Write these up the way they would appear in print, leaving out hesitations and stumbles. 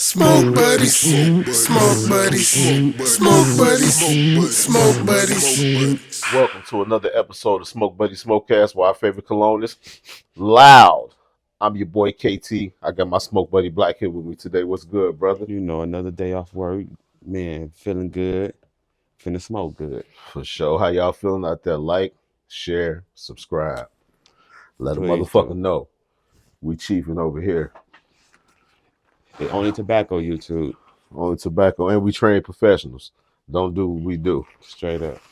Smoke buddies, smoke buddies, smoke buddies, smoke buddies. Welcome to another episode of Smoke Buddy Smokecast, where our favorite cologne is loud. I'm your boy KT. I got my Smoke Buddy Black here with me today. What's good, brother? Another day off work. Man, feeling good. Finna smoke good. For sure. How y'all feeling out there? Like, share, subscribe. Let a Please motherfucker do. know. We chiefing over here. The only tobacco YouTube. Only tobacco, and we train professionals. Don't do what we do. Straight up.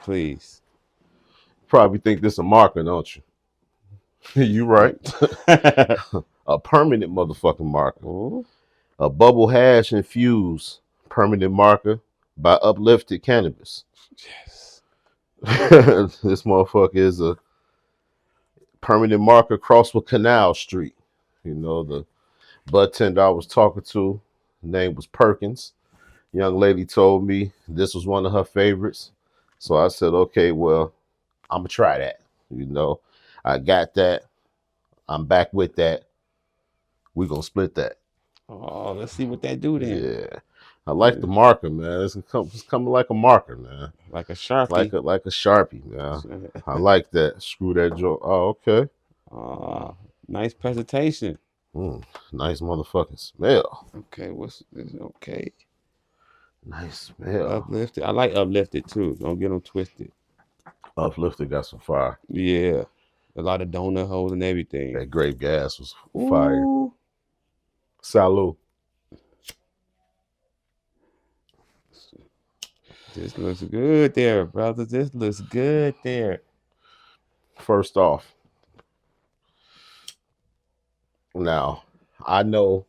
Please. Probably think this a marker, don't you? You right. A permanent motherfucking marker. Ooh. A bubble hash infused permanent marker by Uplifted Cannabis. Yes. This motherfucker is a permanent marker crossed with Canal Street. You know, the bud tender I was talking to, name was Perkins. Young lady told me this was one of her favorites. So I said, okay, well, I'm going to try that. You know, I got that. I'm back with that. We're going to split that. Oh, let's see what that do then. Yeah. I like the marker, man. It's coming like a marker, man. Like a Sharpie. Like a Sharpie, man. I like that. Screw that joke. Oh, okay. Nice presentation. Nice motherfucking smell. Okay, what's this? Okay. Nice smell. Uplifted. I like Uplifted too. Don't get them twisted. Uplifted got some fire. Yeah. A lot of donut holes and everything. That grape gas was fire. Ooh. Salud. This looks good there, brother. This looks good there. First off, now I know,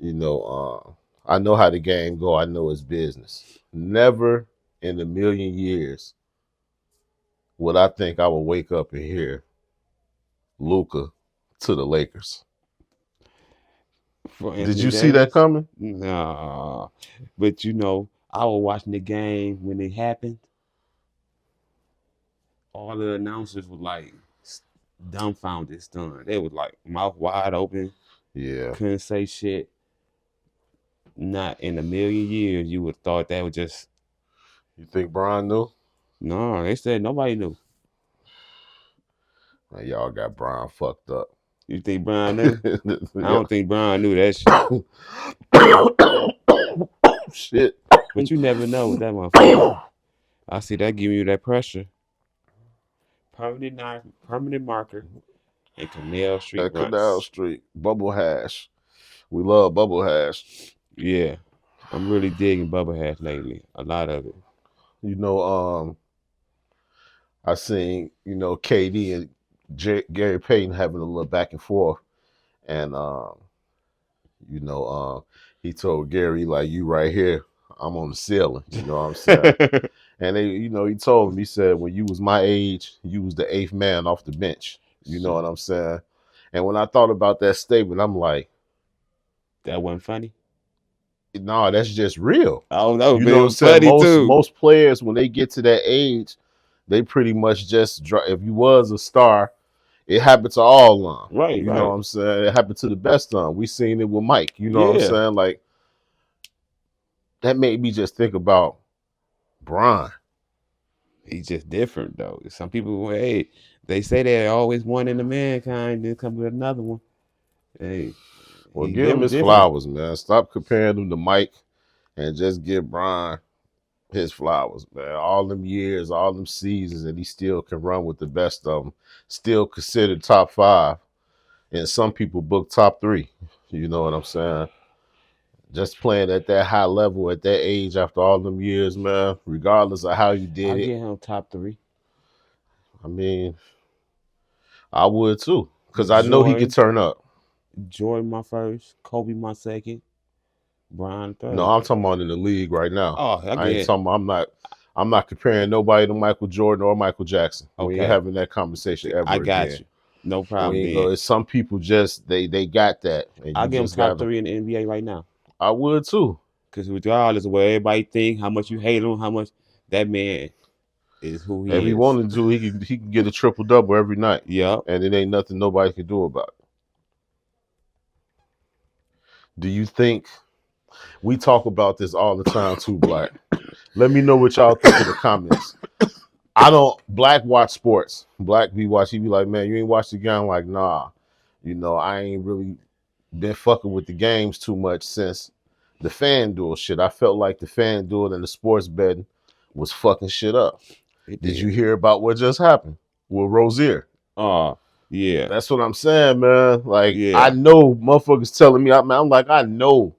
I know how the game go. I know it's business. Never in a million years would I think I would wake up and hear Luka to the Lakers. Did you see that coming? Nah. But I was watching the game when it happened. All the announcers were like dumbfounded, stunned. They was like mouth wide open. Yeah. Couldn't say shit. Not in a million years you would have thought that was just. You think Brian knew? No, they said nobody knew. Man, y'all got Brian fucked up. You think Brian knew? I don't think Brian knew that shit. Shit. But you never know with that motherfucker. I see that giving you that pressure. Permanent marker and Canal Street. At Canal Street. Bubble hash. We love bubble hash. Yeah. I'm really digging bubble hash lately. A lot of it. You know, I seen, KD and Gary Payton having a little back and forth. And, he told Gary, like, you right here, I'm on the ceiling. You know what I'm saying? And he told him, he said, when you was my age, you was the 8th man off the bench. You know what I'm saying? And when I thought about that statement, I'm like, that wasn't funny? No, that's just real. Oh, no, you know what I'm saying? Funny too. Most players, when they get to that age, they pretty much just if you was a star, it happened to all of them. Right. You know what I'm saying? It happened to the best of them. We seen it with Mike. You know what I'm saying? Like, that made me just think about Bron. He's just different, though. Some people, hey, they say they're always one in the mankind, then come with another one. Hey. Well, give him his flowers, man. Stop comparing him to Mike and just give Bron his flowers, man. All them years, all them seasons, and he still can run with the best of them. Still considered top 5. And some people book top 3. You know what I'm saying? Just playing at that high level at that age after all them years, man, regardless of how you did I'll it. get him top 3. I mean, I would too. Because I know he could turn up. Jordan my first, Kobe my second, Bron third. No, I'm talking about in the league right now. Oh, I ain't talking about, I'm not comparing nobody to Michael Jordan or Michael Jackson. Okay. We ain't having that conversation ever I got again. You. No problem. Some people just they got that. I'll give him top 3 in the NBA right now. I would too. Because regardless of what everybody think, how much you hate him, how much that man is who he is. If he wanted to, he can get a triple-double every night. Yeah. And it ain't nothing nobody can do about it. Do you think we talk about this all the time too, Black? Let me know what y'all think in the comments. I don't Black watch sports. Black be watch, he be like, man, you ain't watched the game. I'm like, nah. I ain't really been fucking with the games too much since the FanDuel shit. I felt like the FanDuel and the sports betting was fucking shit up. It Did you did. hear about what just happened with Rozier? Oh, yeah. That's what I'm saying, man. Like, I Yeah. know motherfuckers telling me, I'm like, I know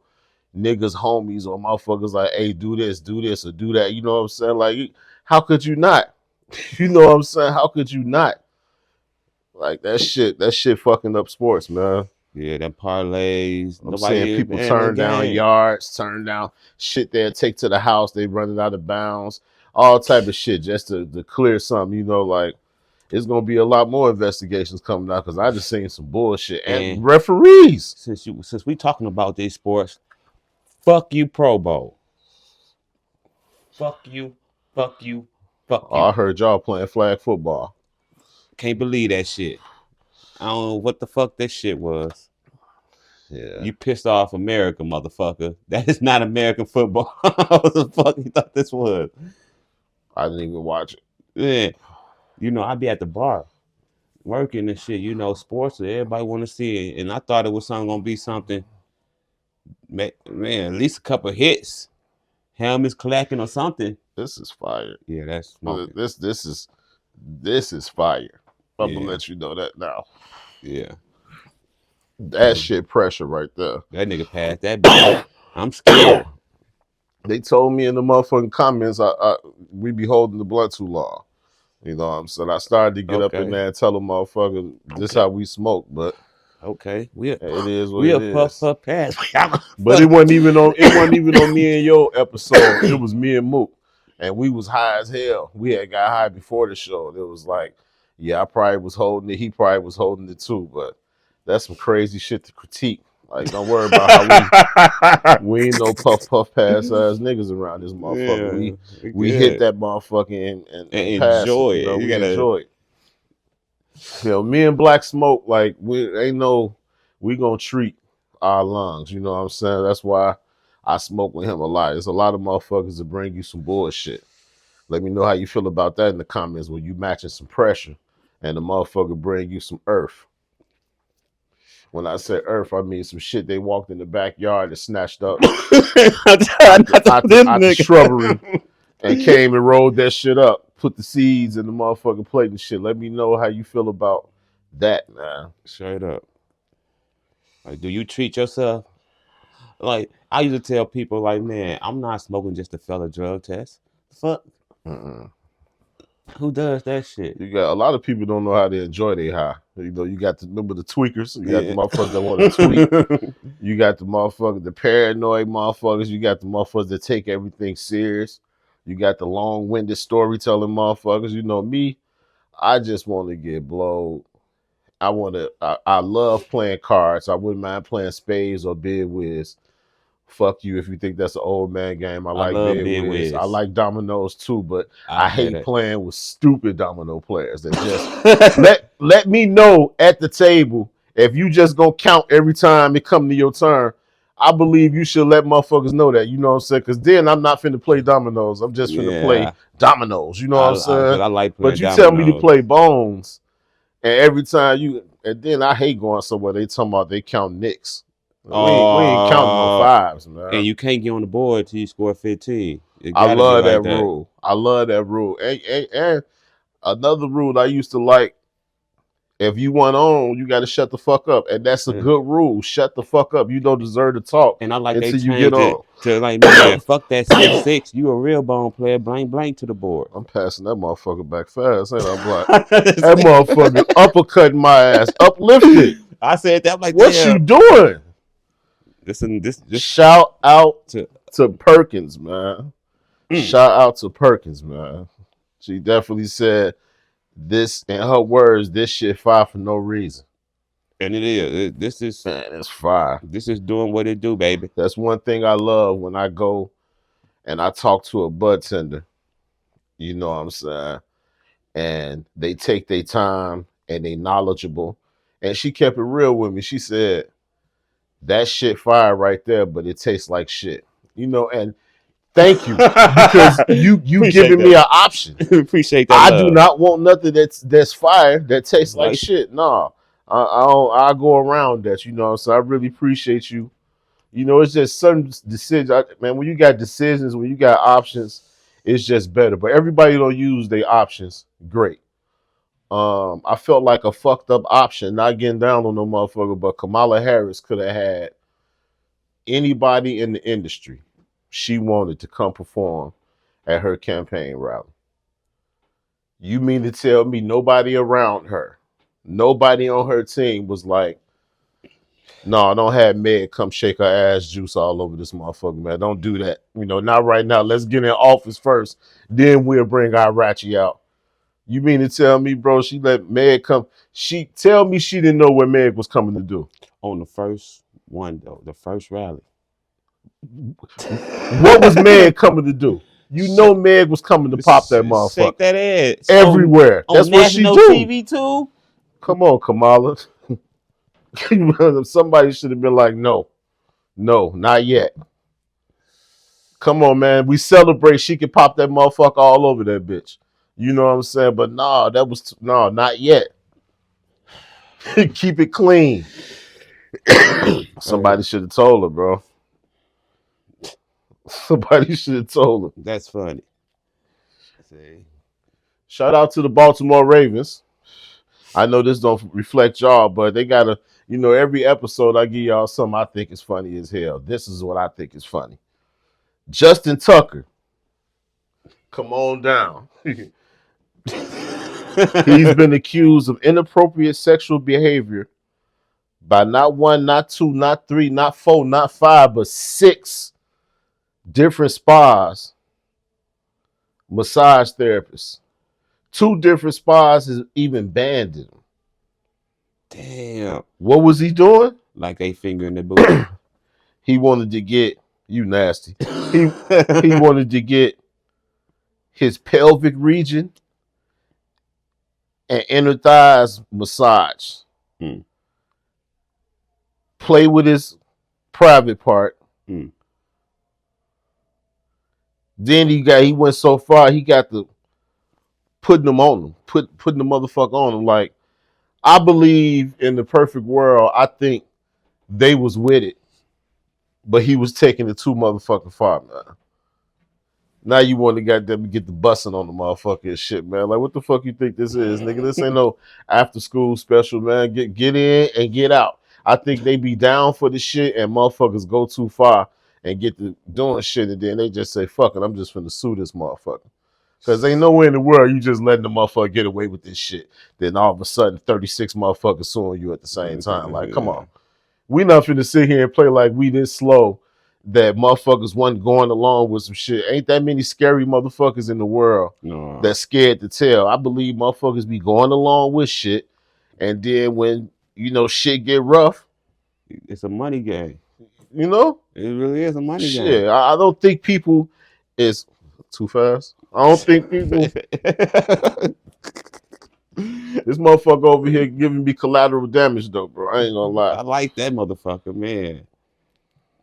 niggas, homies, or motherfuckers like, hey, do this, or do that. You know what I'm saying? Like, how could you not? You know what I'm saying? How could you not? Like that shit fucking up sports, man. Yeah, them parlays. I'm seeing Nobody is people in the turn down game. yards, turn down shit they'll take to the house, they running out of bounds, all type of shit just to clear something, like it's gonna be a lot more investigations coming out because I just seen some bullshit and And referees. since we talking about these sports, fuck you, Pro Bowl. Fuck you, fuck you, fuck Oh, I you. heard y'all playing flag football. Can't believe that shit. I don't know what the fuck that shit was. Yeah, You pissed off America, motherfucker. That is not American football. What the fuck you thought this was? I didn't even watch it. Yeah. I'd be at the bar working and shit, sports that everybody want to see it. And I thought it was gonna be something, man, at least a couple hits, helmets clacking or something. This is fire. Yeah, that's smoking. This is fire. I'm gonna Yeah, let you know that now. yeah. That shit pressure right there. That nigga passed that bitch. I'm scared. They told me in the motherfucking comments, we be holding the blunt too long. You know what I'm saying? I started to get up in Okay, there and tell them motherfuckers this okay, how we smoke, but okay. it is what it We'll puff is. her past. But it wasn't even on me and your episode. It was me and Mook. And we was high as hell. We had got high before the show. And it was like, yeah, I probably was holding it. He probably was holding it too. But that's some crazy shit to critique. Like, don't worry about how we ain't no puff pass ass niggas around this motherfucker. Yeah, We hit good. that motherfucker and And pass it. enjoy it. You We gotta. enjoy it. Me and Black Smoke, like we gonna treat our lungs. You know what I'm saying? That's why I smoke with him a lot. There's a lot of motherfuckers that bring you some bullshit. Let me know how you feel about that in the comments when you matching some pressure and the motherfucker bring you some earth. When I say earth, I mean some shit they walked in the backyard and snatched up out the shrubbery and came and rolled that shit up, put the seeds in the motherfucking plate and shit. Let me know how you feel about that, man. Straight up. Like, do you treat yourself? Like, I used to tell people, like, man, I'm not smoking just to fail a drug test. Fuck. Mm-mm. Who does that shit? You got a lot of people don't know how to enjoy their high. You got remember the tweakers. You got the Yeah. motherfuckers that want to tweak. You got the motherfuckers, the paranoid motherfuckers. You got the motherfuckers that take everything serious. You got the long-winded storytelling motherfuckers. You know me. I just want to get blowed. I love playing cards. I wouldn't mind playing spades or bid whiz. Fuck you if you think that's an old man game. I I like love bid Big whiz. I Wiz. like dominoes too, but I I play hate that. playing with stupid domino players that just let me know at the table if you just gonna count every time it come to your turn. I believe you should let motherfuckers know that. You know what I'm saying? Because then I'm not finna play dominoes. I'm just finna play Yeah. dominoes. You know what I'm saying? Cause I like But playing you tell me to dominoes. play bones, and every time and then I hate going somewhere they talking about they count nicks. We ain't counting no fives, And man. you can't get on the board till you score 15. It I gotta be love that like that. rule. I love that rule. And another rule I used to like, if you want on, you got to shut the fuck up. And that's a good rule. Shut the fuck up. You don't deserve to talk And I like they until you get changed it on. to like, man, fuck that 6-6. You a real bone player, blank blank to the board. I'm passing that motherfucker back fast, ain't I, Black? That motherfucker uppercutting my ass, uplifted. I said that. I'm like, What you damn. doing? This Shout out to to Perkins, man. Shout out to Perkins, man. She definitely said this, in her words, this shit fire for no reason. and it is. Man, it's fire. This is doing what it do, baby. That's one thing I love when I go and I talk to a bud tender. You know what I'm saying? And they take their time and they knowledgeable. And she kept it real with me. She said, That shit fire right there, but it tastes like shit. And thank you because you Appreciate giving me that. an option. Appreciate that I do love. not want nothing that's fire that tastes like Like, shit. Nah, I don't. I go around that. So I really appreciate you. It's just some decisions, man. When you got decisions, when you got options, it's just better. But everybody don't use their options. Great. I felt like a fucked up option, not getting down on no motherfucker, but Kamala Harris could have had anybody in the industry she wanted to come perform at her campaign rally. You mean to tell me nobody around her, nobody on her team was like, no, don't have Meg come shake her ass juice all over this motherfucker, man. Don't do that. Not right now. Let's get in office first. Then we'll bring our Ratchet out. You mean to tell me, bro, she let Meg come? She tell me she didn't know what Meg was coming to do. on the first one though, the first rally. What was Meg coming to do? Meg was coming to pop that Shake motherfucker that ass everywhere. on That's what she national do. TV too. Come on, Kamala. Somebody should have been like, no, not yet. Come on, man. We celebrate. She could pop that motherfucker all over that bitch. You know what I'm saying? But nah, not yet. Keep it clean. Somebody should have told her, bro. Somebody should have told her. That's funny. See? Shout out to the Baltimore Ravens. I know this don't reflect y'all, but they gotta, every episode I give y'all something I think is funny as hell. This is what I think is funny. Justin Tucker. Come on down. He's been accused of inappropriate sexual behavior by not one, not two, not three, not four, not five, but 6 different spas, massage therapists. 2 different spas has even banned him. Damn. What was he doing? Like they finger in the booty. He wanted to get, you nasty. He wanted to get his pelvic region and inner thighs massage. Play with his private part. Then he went so far he got the putting them on him, putting the motherfucker on him. Like, I believe in the perfect world, I think they was with it, but he was taking it too motherfucking far, man. Now you want to goddamn get the busing on the motherfucker and shit, man. Like, what the fuck you think this is, nigga? This ain't no after school special, man. Get in and get out. I think they be down for the shit and motherfuckers go too far and get to doing shit and then they just say, fuck it, I'm just finna sue this motherfucker. Because ain't nowhere in the world you just letting the motherfucker get away with this shit. Then all of a sudden 36 motherfuckers suing you at the same time. Like, come on. We not finna sit here and play like we this slow that motherfuckers wasn't going along with some shit. Ain't that many scary motherfuckers in the world that's scared to tell. I believe motherfuckers be going along with shit. And then when, shit get rough. It's a money game. You know? It really is a money game. Shit, I don't think people is too fast. I don't think people. This motherfucker over here giving me collateral damage though, bro. I ain't gonna lie. I like that motherfucker, man.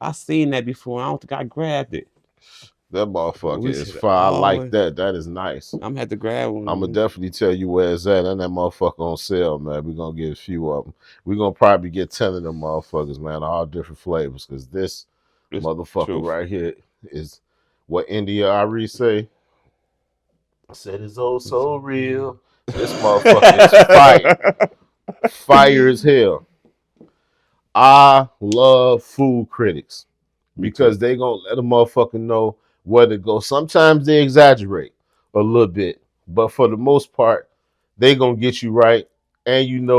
I seen that before. I don't think I grabbed it. That motherfucker is fire. I like that. That is nice. I'm gonna have to grab one. I'm gonna definitely tell you where it's at. And that motherfucker on sale, man. We're gonna get a few of them. We're gonna probably get 10 of them motherfuckers, man, all different flavors. Because this motherfucker right here is what India Ari say. Said it's oh so real. This motherfucker is fire. Fire as hell. I love food critics because they gonna let a motherfucker know where to go. Sometimes they exaggerate a little bit, but for the most part, they gonna get you right. And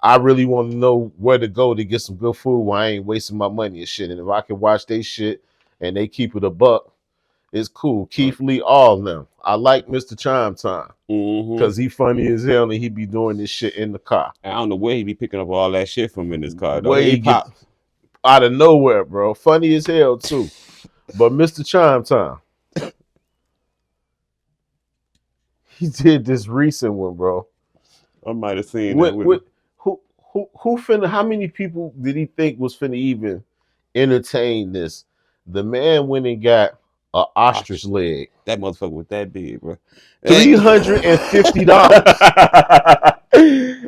I really want to know where to go to get some good food while I ain't wasting my money and shit. And if I can watch they shit and they keep it a buck, it's cool. Keith Lee, all of them. I like Mr. Chime Time because he funny as hell and he be doing this shit in the car. I don't know where he be picking up all that shit from in his car. Where he pop out of nowhere, bro. Funny as hell too. But Mr. Chime Time, he did this recent one, bro. I might have seen that. Who Who finna? How many people did he think was finna even entertain this? The man went and got a ostrich leg, That motherfucker was that big, bro. $350.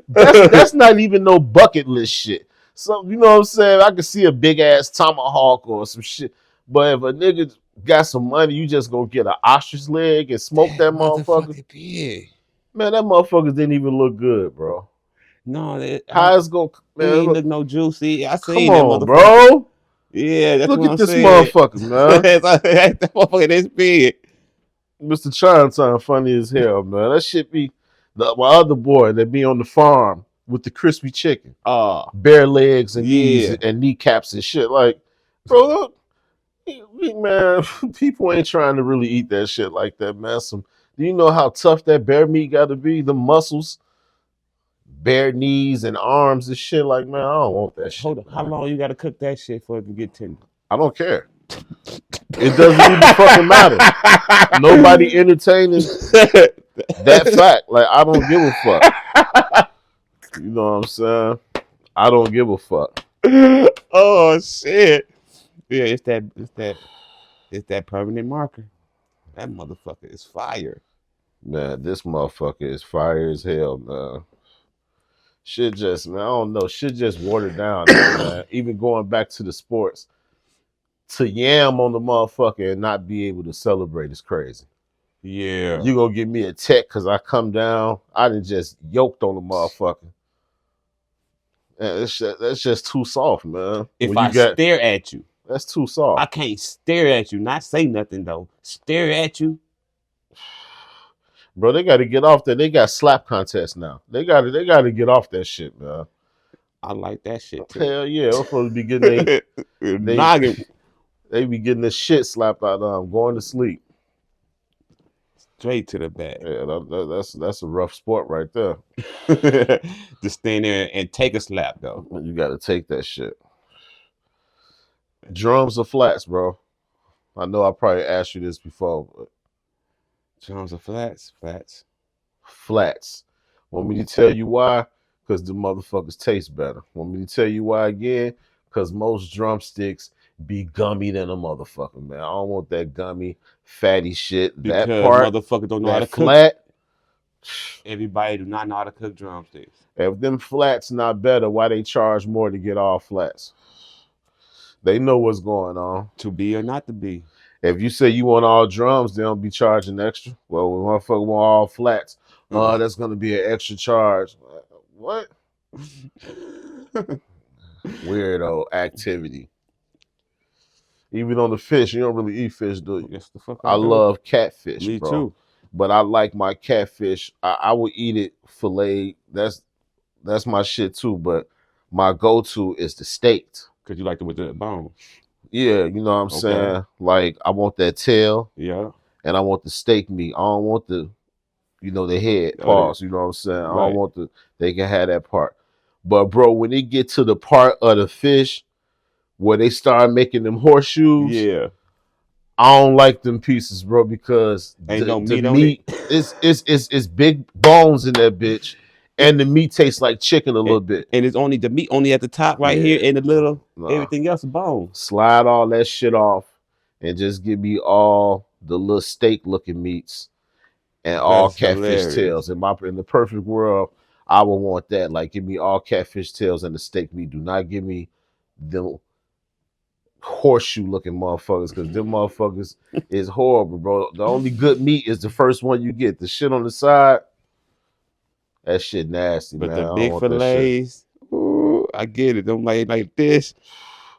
That's not even no bucket list shit. So you know what I'm saying? I could see a big ass tomahawk or some shit, but if a nigga got some money, you just gonna get an ostrich leg and smoke that motherfucker. Big. Man, that motherfucker didn't even look good, bro. No, How it's gonna, he man? ain't look no juicy. I Come seen that on, motherfucker. bro. Yeah, that's Look what at I'm this saying. motherfucker, man. That motherfucker this big. Mr. Chinatown funny as hell, man. That shit be my other boy that be on the farm with the crispy chicken, bare legs and knees Yeah. and kneecaps and shit. Like, bro, look, man, people ain't trying to really eat that shit like that, man. Do you know how tough that bear meat got to be? The muscles, bare knees and arms and shit. Like, man, I don't want that shit. Hold on. Man. How long you gotta cook that shit for it to get tender? I don't care. It doesn't even fucking matter. Nobody entertaining that fact. Like, I don't give a fuck. You know what I'm saying? I don't give a fuck. Oh shit. Yeah, it's that permanent marker. That motherfucker is fire. Man, this motherfucker is fire as hell, man. Shit just, man, I don't know. Shit just watered down now, man. Even going back to the sports, to yam on the motherfucker and not be able to celebrate is crazy. Yeah. You gonna give me a tech because I come down, I done just yoked on the motherfucker. Man, that's just too soft, man. If I stare at you, that's too soft. I can't stare at you, not say nothing though. Stare at you. Bro, they got to get off that. They got slap contests now. They got to get off that shit, man. I like that shit too. Hell yeah, I'm supposed to be getting they be getting the shit slapped out of them, going to sleep. Straight to the back. Yeah, that's a rough sport right there. Just stand there and take a slap though. You got to take that shit. Drums or flats, bro? I know I probably asked you this before, but drums or flats? Flats. Want me to tell you why? Because the motherfuckers taste better. Want me to tell you why again? Because most drumsticks be gummy than a motherfucker, man. I don't want that gummy, fatty shit. Because that part, motherfuckers don't know how to flat, cook. Everybody do not know how to cook drumsticks. If them flats not better, why they charge more to get all flats? They know what's going on. To be or not to be. If you say you want all drums, they don't be charging extra. Well, when motherfucker want all flats, that's gonna be an extra charge. What? Weirdo activity. Even on the fish, you don't really eat fish, do you? Yes, the fuck I love catfish, Me bro. too. But I like my catfish. I would eat it fillet. That's my shit too. But my go-to is the steaked. Cause you like it with the bone. Yeah, you know what I'm saying? Like, I want that tail. Yeah. And I want the steak meat. I don't want the head paws. You know what I'm saying? I don't want they can have that part. But bro, when they get to the part of the fish where they start making them horseshoes, yeah, I don't like them pieces, bro, because the meat is big bones in that bitch, and the meat tastes like chicken a little bit. And it's only the meat only at the top here, and the little everything else is bone. Slide all that shit off, and just give me all the little steak looking meats, and all catfish tails. In the perfect world, I would want that. Like, give me all catfish tails and the steak meat. Do not give me them horseshoe looking motherfuckers, because them motherfuckers is horrible, bro. The only good meat is the first one you get. The shit on the side, that shit nasty, but man. The big fillets, ooh, I get it. Them like this.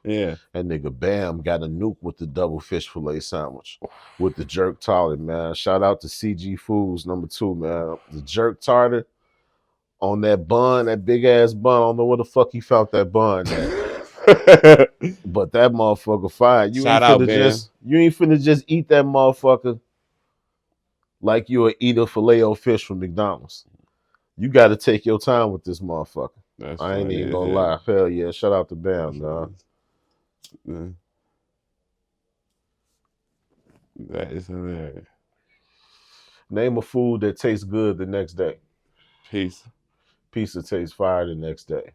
Yeah. That nigga Bam got a nuke with the double fish fillet sandwich with the jerk tartar, man. Shout out to CG Foods #2, man. The jerk tartar on that bun, that big ass bun. I don't know where the fuck he found that bun at. But that motherfucker fine. You ain't finna just eat that motherfucker like you would eat a Filet-O-Fish from McDonald's. You got to take your time with this motherfucker. I ain't even gonna lie. Hell yeah! Shout out to Bam, dog. That is hilarious. Name a food that tastes good the next day. Pizza. Pizza tastes fire the next day.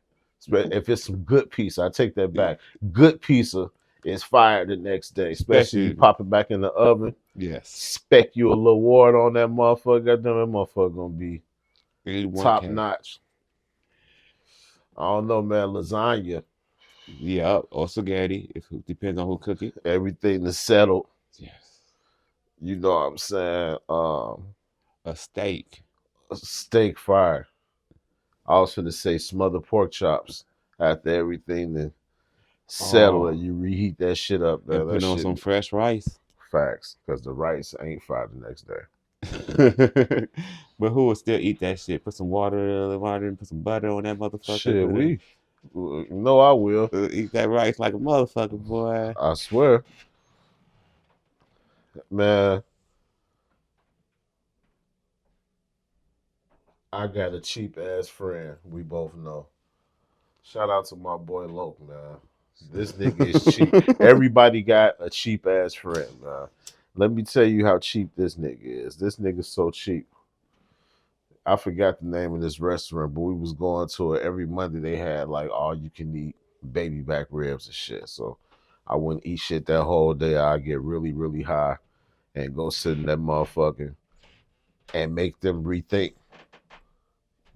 If it's some good pizza, I take that back. Good pizza is fire the next day, especially you Especially, pop it back in the oven. yes, Speck you a little water on that motherfucker. Goddamn, that motherfucker gonna be top 81K. notch. I don't know, man. Lasagna, Yeah, or spaghetti. If it depends on who cook it. everything is settled. Yes, You know what I'm saying? a steak. Steak fire. I was gonna say smothered pork chops after everything then settle and Oh, you reheat that shit up, and man. That put on shit some fresh rice. facts. Cause the rice ain't fried the next day. But who will still eat that shit? Put some water, and put some butter on that motherfucker. Shit, Put it, we no, I will. eat that rice like a motherfucker, boy. I swear. Man, I got a cheap ass friend. We both know. Shout out to my boy Loke, man. This nigga is cheap. Everybody got a cheap ass friend, man. Let me tell you how cheap this nigga is. This nigga's so cheap. I forgot the name of this restaurant, but we was going to it every Monday. They had like all you can eat baby back ribs and shit. So I wouldn't eat shit that whole day. I get really, really high and go sit in that motherfucker and make them rethink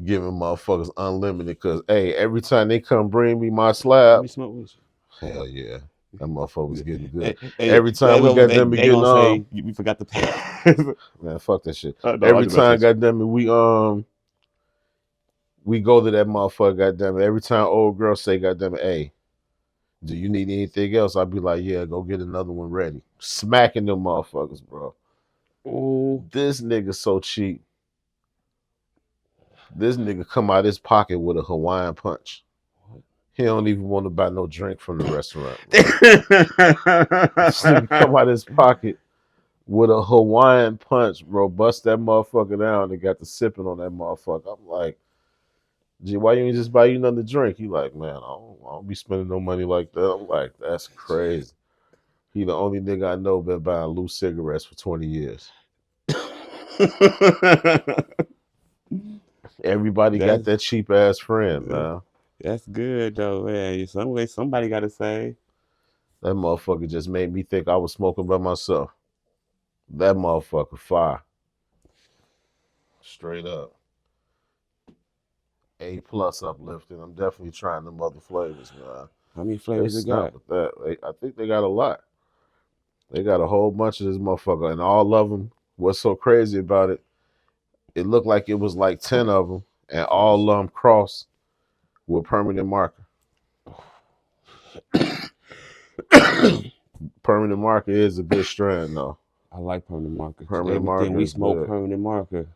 giving motherfuckers unlimited. Cause hey, every time they come bring me my Let slab, me smoke with hell yeah, that motherfucker was you. getting good. Hey, Every time we got them to they get gonna say you forgot to pay. man, fuck that shit. No, I Every just mess time, with you. goddamn it, we go to that motherfucker, goddamn it. Every time old girl say, goddamn it, hey, do you need anything else? I'd be like, yeah, go get another one ready. Smacking them motherfuckers, bro. Oh, This nigga so cheap. This nigga come out his pocket with a Hawaiian punch. He don't even want to buy no drink from the restaurant, bro. This nigga come out his pocket with a Hawaiian punch, bro. Bust that motherfucker down and got the sipping on that motherfucker. I'm like, gee, why you ain't just buy you another drink? He like, man, I don't be spending no money like that. I'm like, that's crazy. He the only nigga I know been buying loose cigarettes for 20 years. Everybody got that's that cheap ass friend, man. that's good though, man. Some way somebody got to say. That motherfucker just made me think I was smoking by myself. That motherfucker fire. Straight up. A+ uplifting. I'm definitely trying them other flavors, man. How many They flavors it snap got? with that. I think they got a lot. They got a whole bunch of this motherfucker, and all of them. What's so crazy about it? It looked like it was like 10 of them, and all of them crossed with permanent marker. Permanent marker is a good strand, though. I like permanent markers. Permanent Everything marker we is smoke good. permanent marker,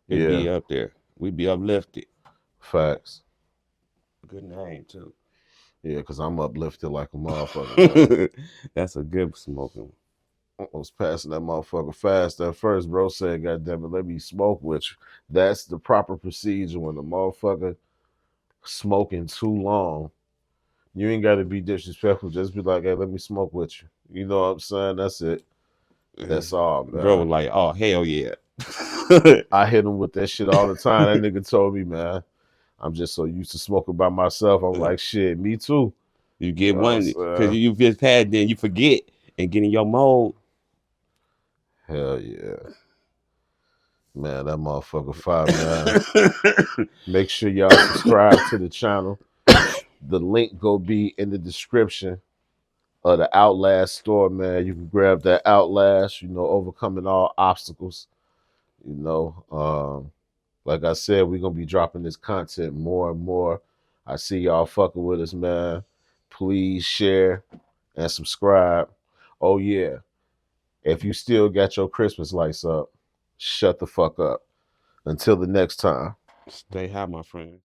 it Yeah, be up there. We be uplifted. facts. Good name too. Yeah, because I'm uplifted like a motherfucker, man. That's a good smoking. I was passing that motherfucker fast at first, bro. Said, God damn it, let me smoke with you. That's the proper procedure when the motherfucker smoking too long. You ain't got to be disrespectful. Just be like, hey, let me smoke with you. You know what I'm saying? That's it. That's all, Bro man. was like, oh hell yeah. I hit him with that shit all the time. That nigga told me, man, I'm just so used to smoking by myself. I'm like, shit, me too. You You get know what I'm one because saying? you just had, then you forget and get in your mode. Hell yeah. Man, that motherfucker fire, man. Make sure y'all subscribe to the channel. The link go be in the description of the Outlast store, man. You can grab that Outlast, overcoming all obstacles. You know, like I said, we're gonna be dropping this content more and more. I see y'all fucking with us, man. Please share and subscribe. Oh yeah. If you still got your Christmas lights up, shut the fuck up. Until the next time. Stay high, my friend.